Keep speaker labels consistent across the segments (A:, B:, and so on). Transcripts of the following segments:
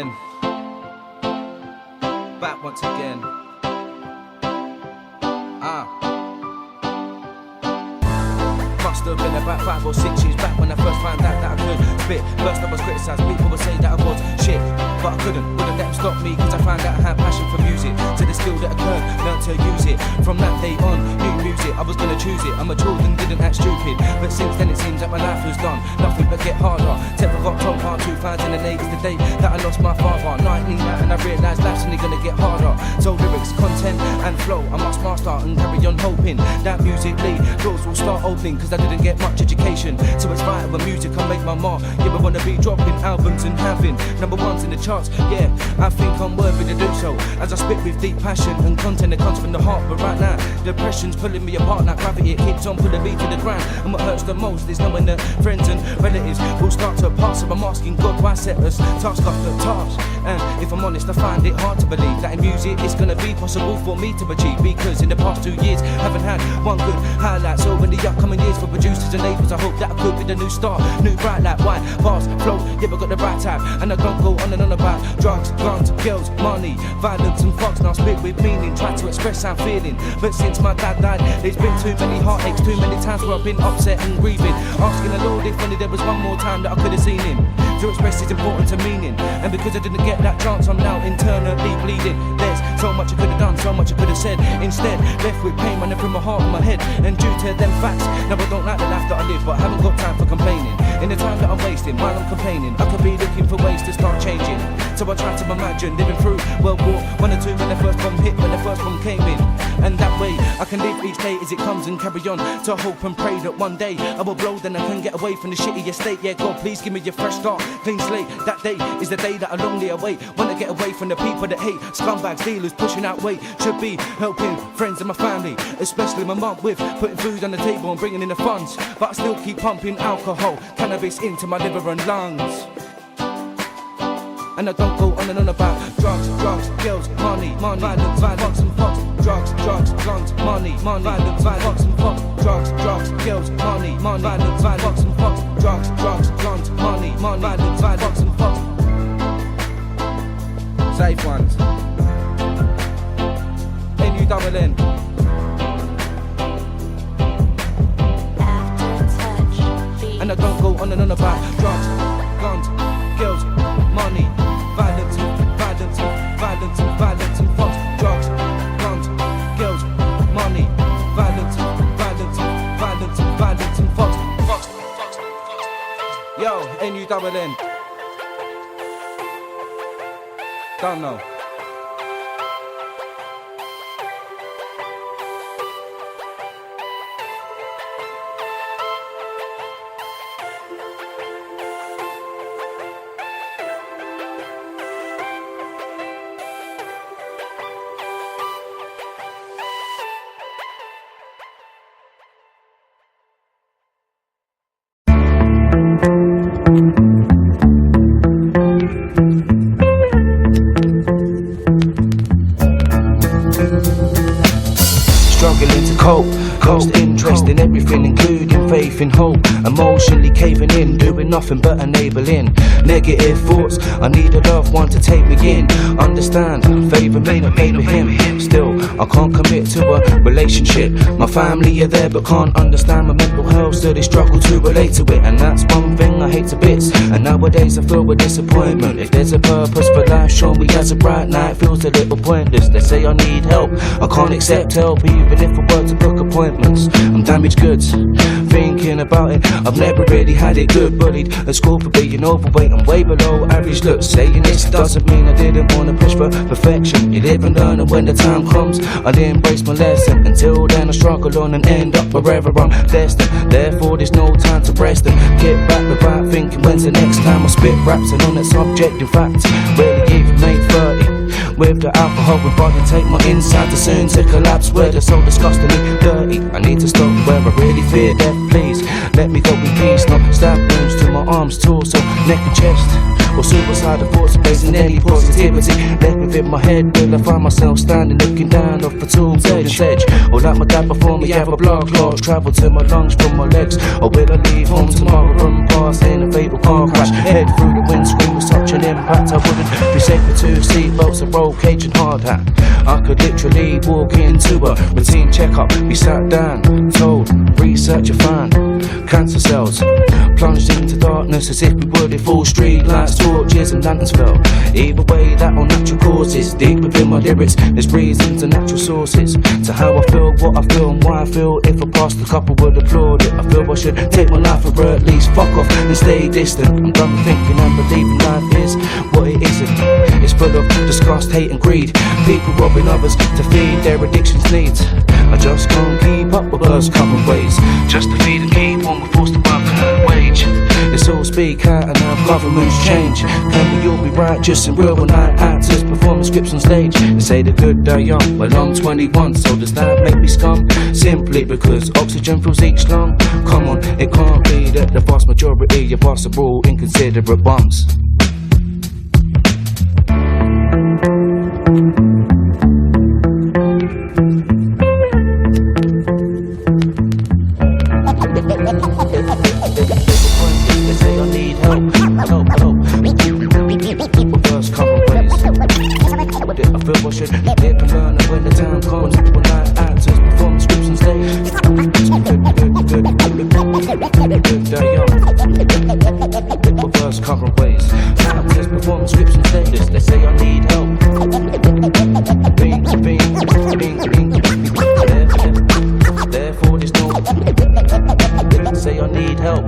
A: NuDoubleN, back once again. Must have been about 5 or 6 years back when I first found out that I could spit. First I was criticised, people would say that I was shit, but I wouldn't let them stop me, cause I found out I had passion for music. To the skill that occurred, learned to use it. From that day on, new music, I was gonna choose it. I matured and didn't act stupid, but since then it seems that my life has done nothing but get harder. 10th of October 2008 is the day that I lost my father. 19 now and I realised life's only gonna get harder. So lyrics, content and flow, I must master and carry on hoping that musically doors will start opening, cause I didn't get much education. So it's vital with music I make my mark. Yeah, I wanna be dropping albums and having #1s in the charts. Yeah, I think I'm worthy to do so, as I spit with deep passion and content that comes from the heart. But right now, depression's pulling me apart like gravity. It keeps on pulling me to the ground, and what hurts the most is knowing that friends and relatives will start to pass. So I'm asking God why set us task after task. And if I'm honest, I find it hard to believe that in music it's gonna be possible for me to achieve, because in the past 2 years haven't had one good highlight. So in the upcoming years for producers and labels, I hope that I could be the new star, new bright light, white bars, flow, yeah, I got the right type. And I don't go on and on about drugs, guns, girls, money, violence and fucks. Now I spit with meaning, try to express how I'm feeling. But since my dad died, there's been too many heartaches, too many times where I've been upset and grieving, asking the Lord if only there was one more time that I could have seen him. To express his importance and meaning, and because I didn't get that chance, I'm now internally bleeding. There's so much I could have done, so much I could have said. Instead, left with pain running from my heart and my head. And due to them facts, now I don't like the life that I live, but I haven't got time for complaining. In the time that I'm wasting while I'm complaining, I could be looking for ways to start changing. So I try to imagine living through World War I and II when the first bomb hit, when the first bomb came in. And that way I can live each day as it comes and carry on to hope and pray that one day I will blow, then I can get away from the shitty estate. Yeah, God, please give me a fresh start, clean slate. That day is the day that I longly await. Wanna get away from the people that hate, scumbags, dealers, pushing out weight. Should be helping friends and my family, especially my mum, with putting food on the table and bringing in the funds. But I still keep pumping alcohol, cannabis into my liver and lungs. And I don't go on and on about drugs, girls, money, violence, fucks and fucks. Drugs, guns, money, violence, fucks and fucks. Drugs, girls, money, violence, fucks and fucks. Drugs, guns, money, violence, fucks and fucks. Safe ones. NuDoubleN. And I don't go on and on about drugs, guns, girls, money, violence and fucks. Drugs, guns, girls, money, violence and fucks. Yo, NuDoubleN. Don't know. Struggling to cope, lost interest in everything, including faith and hope. Emotionally caving in, doing nothing but enabling negative thoughts. I need a loved one to take me in, understand, favour me, not favour him. Still, I can't commit to a relationship. My family are there but can't understand my mental health, so they struggle to relate to it. And that's one thing I hate to bits. And nowadays I feel with disappointment. If there's a purpose for life, show me as a bright night, feels a little pointless. They say I need help, I can't accept help, even if I were to book appointments. I'm damaged goods, thinking about it, I've never really had it good. Bullied at school for being overweight and way below average looks. Saying this doesn't mean I didn't want to push for perfection. You live and learn, and when the time comes I'll embrace my lesson. Until then I struggle on and end up wherever I'm destined. Therefore there's no time to rest and get back the right thinking. When's the next time I spit raps and on that subject? In fact, rarely even made 30. With the alcohol and body take my insides are soon to collapse, where they're so disgustingly dirty. I need to stop where I really fear death, please let me go in peace. Not stab wounds to my arms, torso, neck and chest. Or suicidal thoughts raising any positivity left within my head. Will I find myself standing looking down off the tall building's edge? Or like my dad before me have a blood clot travel to my lungs from my legs? Or will I leave home tomorrow from past in a fatal car crash? Head through the windscreen with such an impact I wouldn't be safe with 2 seatbelts, a roll cage and hard hat. I could literally walk into a routine checkup, be sat down, told, research a find cancer cells, plunged into darkness as if we would if all street lights, torches and lanterns fell. Either way, that or natural causes. Deep within my lyrics, there's reasons and natural sources to how I feel, what I feel and why I feel. If I passed, a couple would applaud it. I feel I should take my life or at least fuck off and stay distant. I'm done thinking and believing life is what it isn't. It's full of disgust, hate and greed, people robbing others to feed their addictions' needs. I just can't keep up with those common ways. Just to feed and keep on, we're forced to work and earn a wage. It's all speak out and our governments change. Can we all be righteous and real when night actors performing scripts on stage? They say the good die young, well I'm 21, so does that make me scum? Simply because oxygen fills each lung? Come on, it can't be that the vast majority of us are all inconsiderate bums. They say I need help. Reverse common ways. I feel I should live and learn, and when the time comes, when night actors perform scripts on stage. Reverse common ways. Actors perform scripts on stage. They say I need help. Therefore there's no. They say I need help.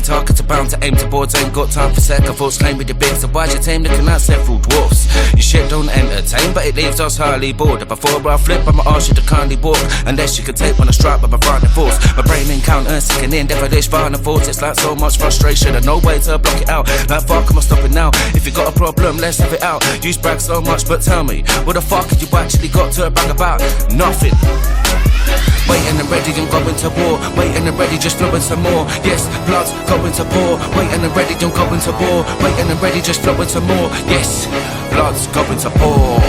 B: Targets are bound to aim towards, ain't got time for second thoughts. Claim with your bits, so why's your team looking like several dwarfs? Your shit don't entertain, but it leaves us highly bored. Before I flip, I'ma ask you to kindly walk, unless you can take when I strike with my front and force. My brain encounters, sickening, devilish, violent thoughts. It's like so much frustration and no way to block it out. Like fuck, am I stopping now? If you got a problem, let's have it out. You brag so much, but tell me, what the fuck have you actually got to brag about? Nothing. Waiting and ready and going to war. Waiting and ready, just flowing some more. Yes, blood's going to pour. Waiting and ready, don't go into war. Waiting and ready, just flowing some more. Yes, blood's going to pour.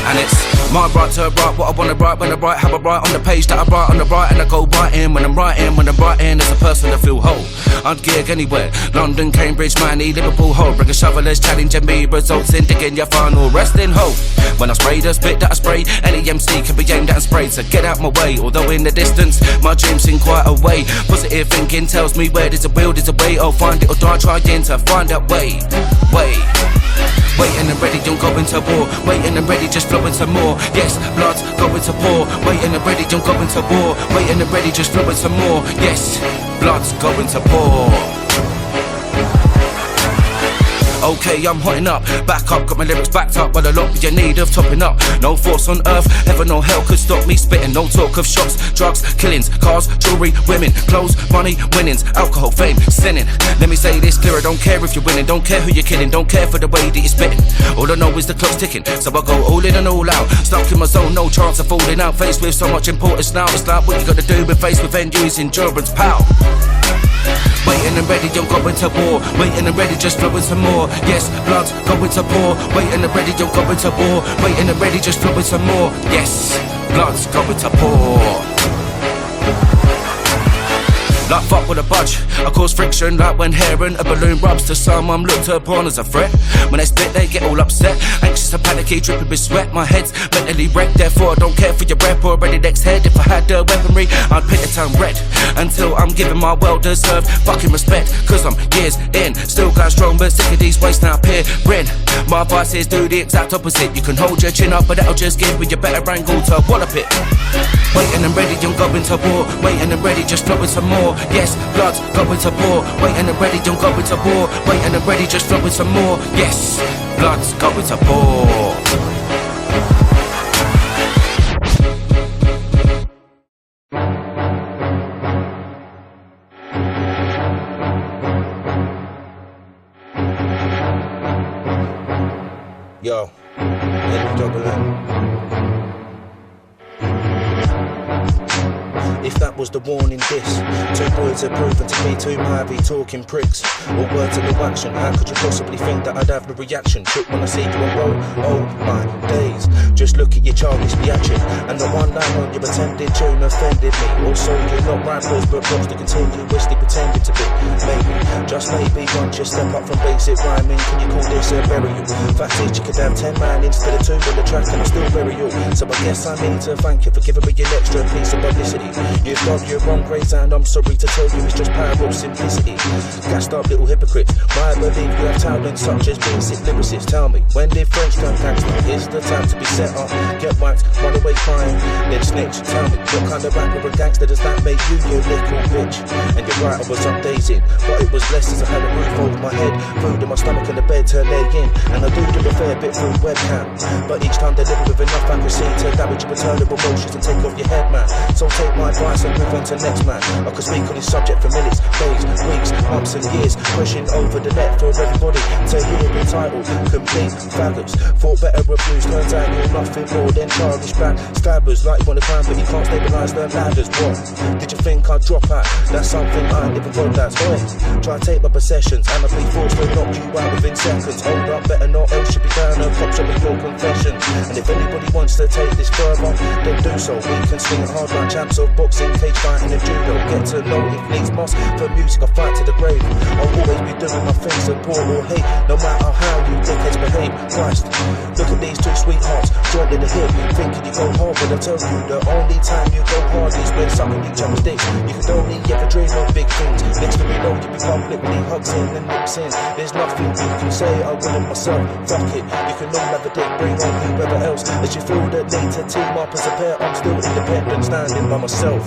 B: And it's my right to write what I wanna write when I write how I write on the page that I write on the right, and I go writing when I'm writing as a person to feel whole. I'd gig anywhere, London, Cambridge, Miami, Liverpool, Hull. Bring a shovelers, challenging me, results in digging your final resting hole. When I spray the spit that I spray, any MC can be aimed at and sprayed, so get out my way. Although in the distance, my dreams seem quite away. Positive thinking tells me where there's a will, there's a way. I'll find it or die trying to find that way. Waiting and ready, don't go into war. Waiting and ready, just flowing some more. Yes, blood's going to pour. Waiting and ready, don't go into war. Waiting and ready, just flowing some more. Yes, blood's going to pour. Okay, I'm hotting up, back up, got my lyrics backed up, but a lot you need of topping up. No force on earth, heaven or hell could stop me spitting. No talk of shots, drugs, killings, cars, jewelry, women, clothes, money, winnings, alcohol, fame, sinning. Let me say this clear, I don't care if you're winning, don't care who you're killing, don't care for the way that you're spitting. All I know is the clock's ticking, so I go all in and all out. Stuck in my zone, no chance of falling out. Faced with so much importance now, it's like what you gotta do when faced with end-use endurance, pal. Waiting and ready, don't go into war. Waiting and ready, just flowing some more. Yes, blood's going to pour. Waiting and ready, don't go into war. Waiting and ready, just flowing some more. Yes, blood's going to pour. like fuck with a budge. I cause friction like when hair and a balloon rubs to some I'm looked upon as a threat. When they spit they get all upset, anxious and panicky, dripping with sweat. My head's mentally wrecked, therefore I don't care for your rep or any next head. If I had the weaponry I'd paint the town red until I'm giving my well-deserved fucking respect. Cause I'm years in, still going strong but sick of these waste now appearing. My advice is do the exact opposite. You can hold your chin up but that'll just give me a better angle to wallop it. Waiting and ready, I'm going to war. Waiting and ready, just flowing some more. Yes, blood's going to pour. Waiting and ready, I'm going to war. Waiting and ready, just flowing some more. Yes, blood's going to pour.
A: Yo, NuDoubleN. If that was the warning disc, two boys are proven to be too mighty talking pricks. All words and no action, how could you possibly think that I'd have the reaction? Shook when I see you on roll, oh my days. Just look at your childish reaction, and the one line on your pretended tune offended me. Also you're not rivals but props to continuously pretending to be. Maybe, just maybe, once you step up from basic rhyming, can you call this a burial? Fact is you could have 10 man instead of 2 on the track and I'm still bury you. So I guess I need to thank you for giving me an extra piece of publicity. You've got your wrong grades and I'm sorry to tell you it's just power of simplicity. Gassed up little hypocrites, why believe you have talent such as basic lyricists? Tell me, when did French turn gangster? Is the time to be set up, get whacked, run away crying, then snitch? Tell me, what kind of rapper and gangster does that make you little bitch? And you're right, I was updating, but it was blessed as I had a roof over my head, food in my stomach and a bed to lay in. And I do a fair bit through webcam, but each time deliver with enough accuracy to damage your maternal emotions and take off your head, man. So take my advice and move on to next man. I could speak on this subject for minutes, days, weeks, months and years, pushing over the net for everybody to hear the title. Complete faggots, thought better reviews, turns out you're nothing more than childish back stabbers. Like you wanna climb but you can't stabilise the ladders. What? Did you think I'd drop out? That's something I never thought that's right. Try to take my possessions and I'll be forced to knock you out within seconds. Hold up, better not, else you'll be down and cops up with your confessions. And if anybody wants to take this further, then do so. We can swing it hard like champs of boxing, cage fighting and judo. Get to know if needs must. For music I fight to the grave. I'll always be doing my thing, support or hate, no matter how you dickheads behave. Christ, look at these two sweethearts, joined in the hip, thinking you go hard, but I tell you the only time you go hard is when sucking each other's dicks. You could only ever dream of big things. Next thing you know you be publicly hugs in and nips in. There's nothing you can say, I wouldn't myself. Fuck it, you can all have a dick, bring on whoever else. As you feel the need to team up as a pair, I'm still independent, standing by myself.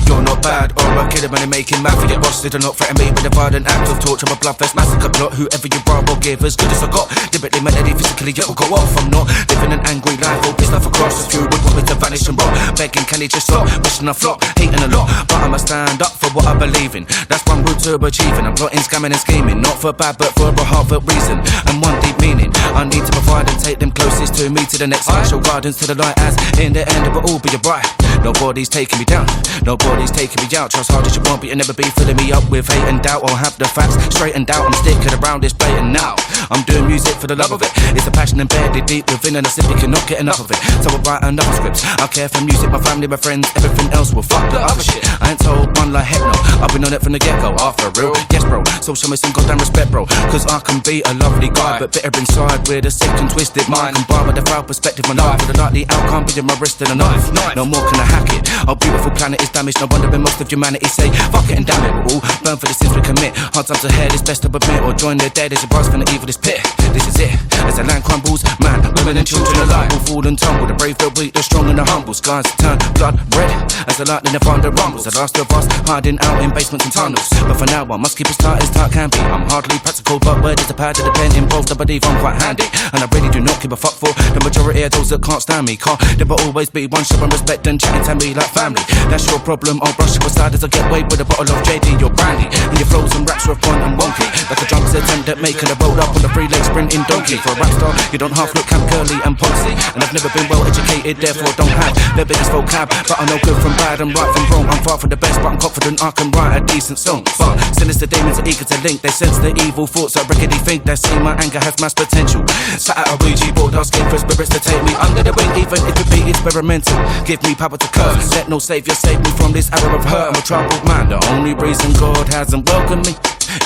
B: You're not bad or a killer when you're making math for your bosses. Do not threaten me with a violent act of torture, a bloodfest massacre plot. Whoever you are, I'll give as good as I got. Deliberately, mentally, physically, it'll go off. I'm not living an angry life or pissed off across. If you would want me to vanish and rot, begging can you just stop? Wishing I flop, hating a lot, but I'ma stand up for what I believe in. That's one route to achieving. I'm plotting, scamming and scheming, not for bad but for a heartfelt reason and one deep meaning. I need to provide and take them closest to me to the next side. Show guidance to the light as in the end it will all be alright. Nobody's taking me down, nobody's taking me out. Try as hard as you want, but you'll never be filling me up with hate and doubt. Or have the facts straightened out. I'm sticking around this blatant now. I'm doing music for the love of it. It's a passion embedded deep within, and I simply cannot get enough of it. So I write another script. I care for music, my family, my friends, everything else will fuck the other shit. I ain't told one like heck no. I've been on it from the get-go. For real, yes bro. So show me some goddamn respect, bro. Cause I can be a lovely guy, but bitter inside with a sick and twisted mind. Combined with a foul perspective on life, with a likely outcome being my wrist and a knife. No more can I hack it. Our beautiful planet is damaged. No wonder when most of humanity say fuck it and damn it. We'll all burn for the sins we commit. Hard times ahead, it's best to admit, or join the dead as you rise from the evilest pit. This is it. As the land crumbles, man, women and children alike will fall and tumble. The brave, the weak, the strong and the humble. Skies turn blood red as the lightning of thunder rumbles. The last of us hiding out in basements and tunnels. But for now I must keep as tight can be. I'm hardly practical, but word is the power to the pen involved. I believe I'm quite handy, and I really do not give a fuck for the majority of those that can't stand me. There will always be one showing respect and chatting to me like family. That's your problem, I'll brush it aside as I get away with a bottle of JD, you're brandy. And your flows and raps were fun and wonky, like a drunk's attempt at making a road up on a 3-leg sprinting donkey. For a rap star, you don't half look camp curly and posy. And I've never been well educated, therefore don't have the biggest vocab. But I know good from bad and right from wrong. I'm far from the best, but I'm confident I can write a decent song. But sinister demons are eager to link. They sense the evil thoughts I rickety think. They see my anger has mass potential. Sat at a Ouija board, asking for spirits to take me under the wing, even if it be experimental. Give me power to curse, let no savior save me from this arrow of hurt. I'm a troubled man, the only reason God hasn't welcomed me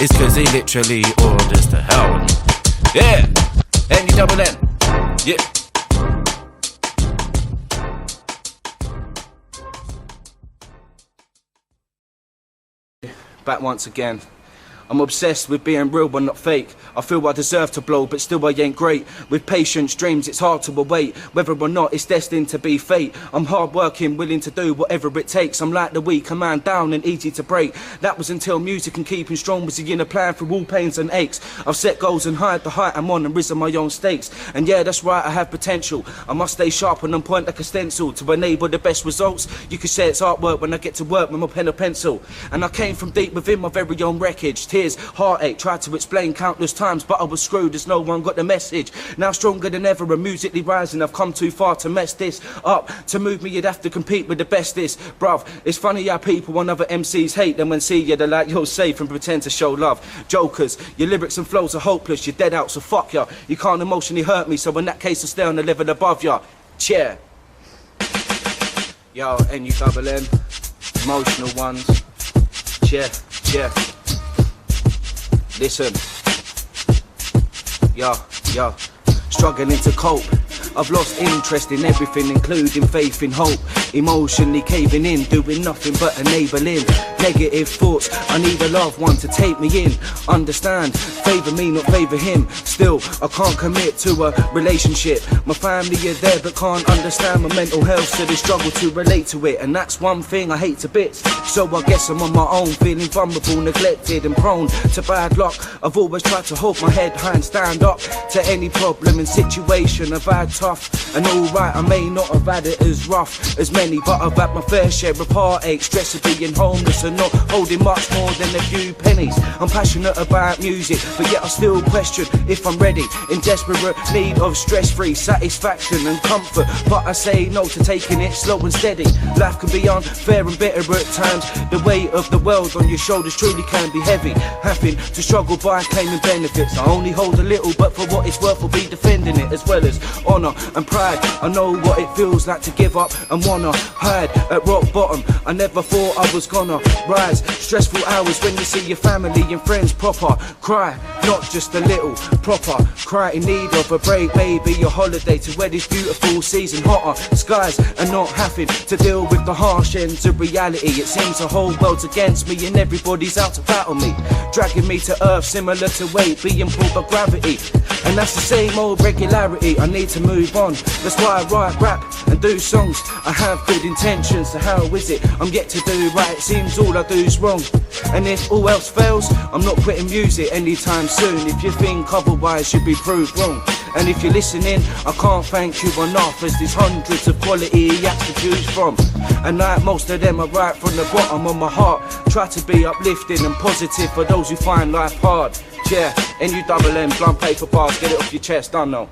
B: is cause he literally orders to hell with me. Yeah, NuDoubleN, yeah.
A: Back once again. I'm obsessed with being real but not fake. I feel I deserve to blow, but still I ain't great. With patience, dreams, it's hard to await. Whether or not it's destined to be fate. I'm hard working, willing to do whatever it takes. I'm like the weak, a man down and easy to break. That was until music and keeping strong was the inner plan through all pains and aches. I've set goals and hired the height I'm on and risen my own stakes. And yeah, that's right, I have potential. I must stay sharp and on point like a stencil to enable the best results. You could say it's artwork when I get to work with my pen or pencil. And I came from deep within my very own wreckage. Tears, heartache, tried to explain countless times, but I was screwed as no one got the message. Now stronger than ever and musically rising, I've come too far to mess this up. To move me you'd have to compete with the bestest. Bruv, it's funny how people on other MCs hate them when see you, they're like you're safe and pretend to show love. Jokers, your lyrics and flows are hopeless, you're dead out so fuck ya. You can't emotionally hurt me, so in that case I'll stay on the level above ya. Cheer. Yo, NuDoubleN, emotional ones. Cheer, cheer. Listen, yo, struggling to cope. I've lost interest in everything, including faith and hope. Emotionally caving in, doing nothing but enabling negative thoughts. I need a loved one to take me in. Understand, favour me, not favour him. Still, I can't commit to a relationship. My family are there but can't understand my mental health, so they struggle to relate to it. And that's one thing I hate to bits. So I guess I'm on my own, feeling vulnerable, neglected and prone to bad luck. I've always tried to hold my head high and stand up to any problem and situation I've had tough. And alright, I may not have had it as rough as many, but I've had my fair share of heartache, stress of being homeless and not holding much more than a few pennies. I'm passionate about music, but yet I still question if I'm ready. In desperate need of stress-free satisfaction and comfort, but I say no to taking it slow and steady. Life can be unfair and bitter at times. The weight of the world on your shoulders truly can be heavy. Having to struggle by claiming benefits. I only hold a little, but for what it's worth I'll be defending it, as well as honour and pride. I know what it feels like to give up and wanna hide at rock bottom. I never thought I was gonna rise. Stressful hours when you see your family and friends proper cry, not just a little, proper cry in need of a break, maybe a holiday to where this beautiful season hotter skies and not having to deal with the harsh ends of reality. It seems the whole world's against me and everybody's out to battle me, dragging me to earth similar to weight being pulled by gravity. And that's the same old regularity. I need to move on, that's why I write rap and do songs. I have good intentions, so how is it I'm yet to do right? It seems all I do's wrong, and if all else fails I'm not quitting music anytime soon. If you think otherwise you'll be proved wrong. And if you're listening, I can't thank you enough, as there's hundreds of quality acts to choose from. And like most of them I write from the bottom of my heart. Try to be uplifting and positive for those who find life hard. Yeah, NuDoubleN, blunt paper bars, get it off your chest, I know.